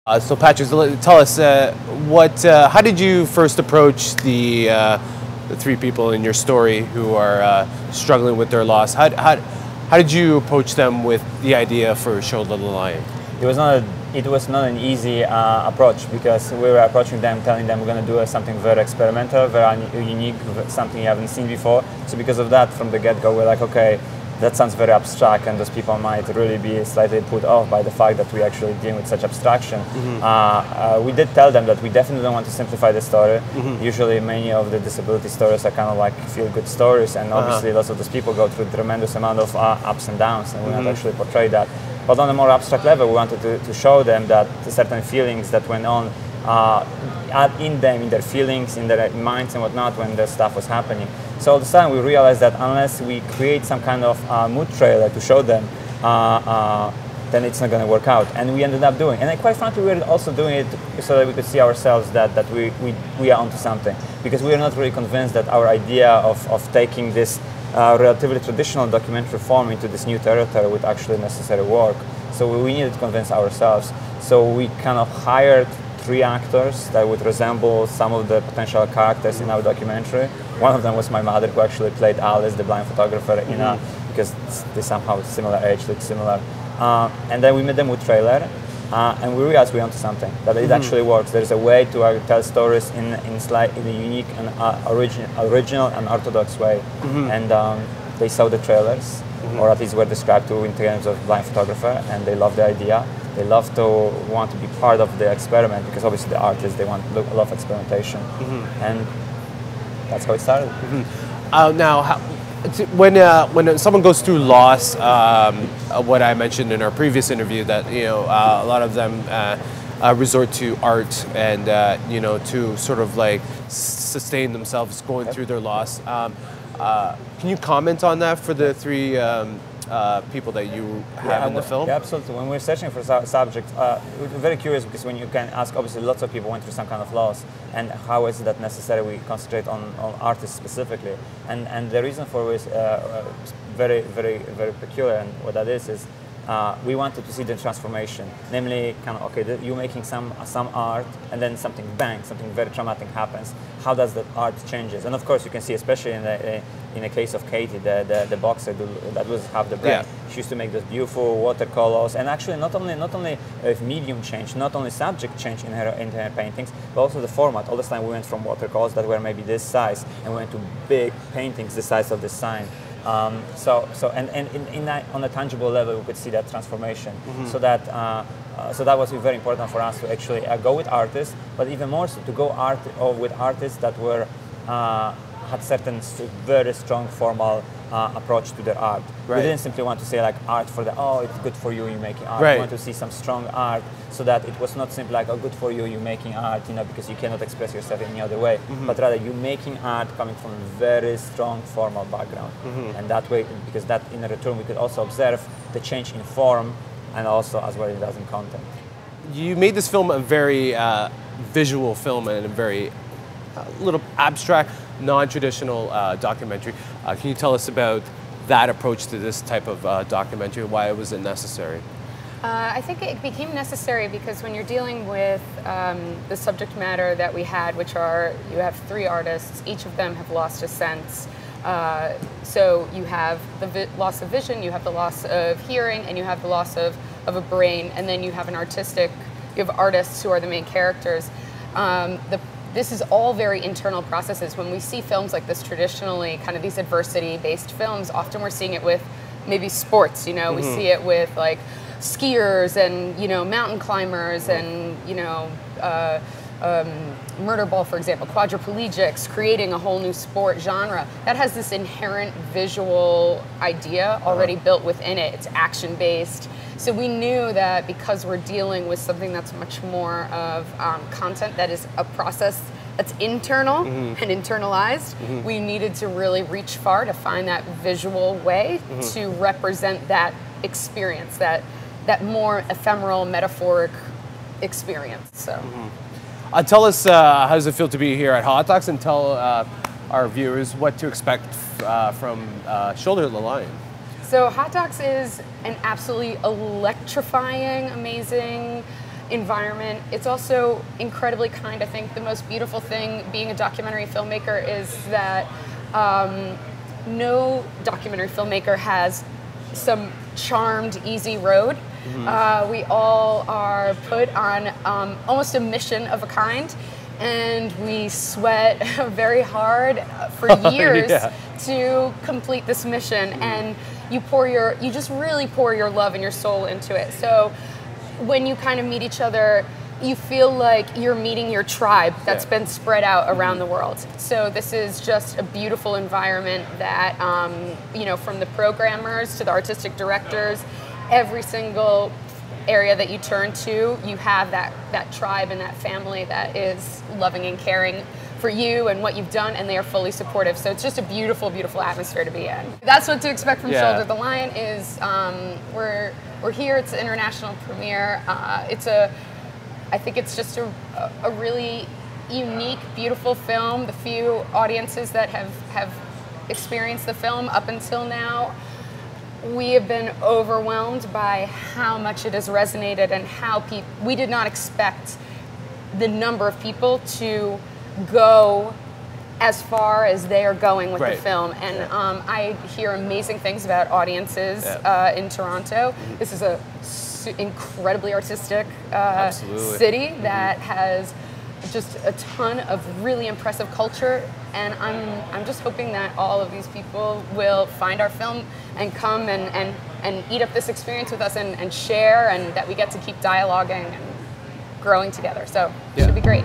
So Patryk, tell us how did you first approach the three people in your story who are struggling with their loss? How did you approach them with the idea for Shoulder the Lion? It was not an easy approach, because we were approaching them, telling them we're going to do something very experimental, very unique, something you haven't seen before. So because of that, from the get-go, we're like, okay, that sounds very abstract, and those people might really be slightly put off by the fact that we're actually dealing with such abstraction. We did tell them that we definitely don't want to simplify the story. Usually many of the disability stories are kind of like feel-good stories, and obviously lots of those people go through a tremendous amount of ups and downs, and we want to actually portray that. But on a more abstract level, we wanted to show them that certain feelings that went on in them, in their feelings, in their minds and whatnot, when the stuff was happening. So all of a sudden we realized that unless we create some kind of mood trailer to show them, then it's not going to work out. And we ended up doing. And quite frankly, we were also doing it so that we could see ourselves that we are onto something. Because we are not really convinced that our idea of taking this relatively traditional documentary form into this new territory would actually necessarily work. So we needed to convince ourselves. So we kind of hired 3 actors that would resemble some of the potential characters in our documentary. One of them was my mother, who actually played Alice, the blind photographer, because they somehow similar age, look similar. And then we made them with trailer, and we realized we're onto something, that it actually works. There's a way to tell stories in a unique and original and orthodox way. And they saw the trailers, or at least were described to in terms of blind photographer, and they loved the idea. They love to want to be part of the experiment, because obviously the artists, they want a lot of experimentation, and that's how it started. Now, when someone goes through loss, what I mentioned in our previous interview, that a lot of them resort to art and to sort of like sustain themselves going through their loss. Can you comment on that for the 3 people that you have in the film? Yeah, absolutely. When we're searching for subjects, we're very curious, because when you can ask, obviously lots of people went through some kind of loss, and how is that necessary we concentrate on artists specifically? And the reason for it is very, very, very peculiar, and what that is we wanted to see the transformation, namely kind of, okay, you're making some art, and then something very traumatic happens. How does that art changes? And of course you can see, especially in the case of Katie, the boxer that was half the brain. She used to make those beautiful watercolors, and actually not only medium change, not only subject change in her paintings, but also the format. All this time we went from watercolors that were maybe this size, and we went to big paintings the size of this sign. On a tangible level, we could see that transformation. So that was very important for us to actually go with artists, but even more so to go with artists that were had certain very strong formal approach to their art. We didn't simply want to say like art for it's good for you, you're making art. We want to see some strong art, so that it was not simply like, oh, good for you, you're making art, because you cannot express yourself in any other way, but rather you're making art coming from a very strong formal background. And that way, because that in return, we could also observe the change in form, and also as well it does in content. You made this film a very visual film, and a very little abstract, non-traditional documentary. Can you tell us about that approach to this type of documentary, why it was necessary? I think it became necessary because when you're dealing with the subject matter that we had, which you have 3 artists, each of them have lost a sense. So you have the loss of vision, you have the loss of hearing, and you have the loss of a brain, and then you have you have artists who are the main characters. This is all very internal processes. When we see films like this traditionally, kind of these adversity-based films, often we're seeing it with maybe sports, we see it with like skiers and, mountain climbers and, murder ball, for example, quadriplegics, creating a whole new sport genre. That has this inherent visual idea already built within it. It's action-based. So we knew that because we're dealing with something that's much more of content that is a process that's internal and internalized, we needed to really reach far to find that visual way to represent that experience, that more ephemeral, metaphoric experience. So, tell us how does it feel to be here at Hot Docs, and tell our viewers what to expect from Shoulder the Lion. So Hot Docs is an absolutely electrifying, amazing environment. It's also incredibly kind. I think the most beautiful thing being a documentary filmmaker is that no documentary filmmaker has some charmed, easy road. We all are put on almost a mission of a kind, and we sweat very hard for years to complete this mission. And you just really pour your love and your soul into it. So when you kind of meet each other, you feel like you're meeting your tribe that's been spread out around the world. So this is just a beautiful environment that, you know, from the programmers to the artistic directors, every single area that you turn to, you have that tribe and that family that is loving and caring for you and what you've done, and they are fully supportive. So it's just a beautiful, beautiful atmosphere to be in. That's what to expect from Shoulder the Lion. Is we're here. It's an international premiere. I think it's just a really unique, beautiful film. The few audiences that have experienced the film up until now, we have been overwhelmed by how much it has resonated and how we did not expect the number of people to go as far as they are going with the film. And I hear amazing things about audiences in Toronto. This is a incredibly artistic city that has just a ton of really impressive culture, and I'm just hoping that all of these people will find our film and come and eat up this experience with us and share, and that we get to keep dialoguing and growing together. So it should be great.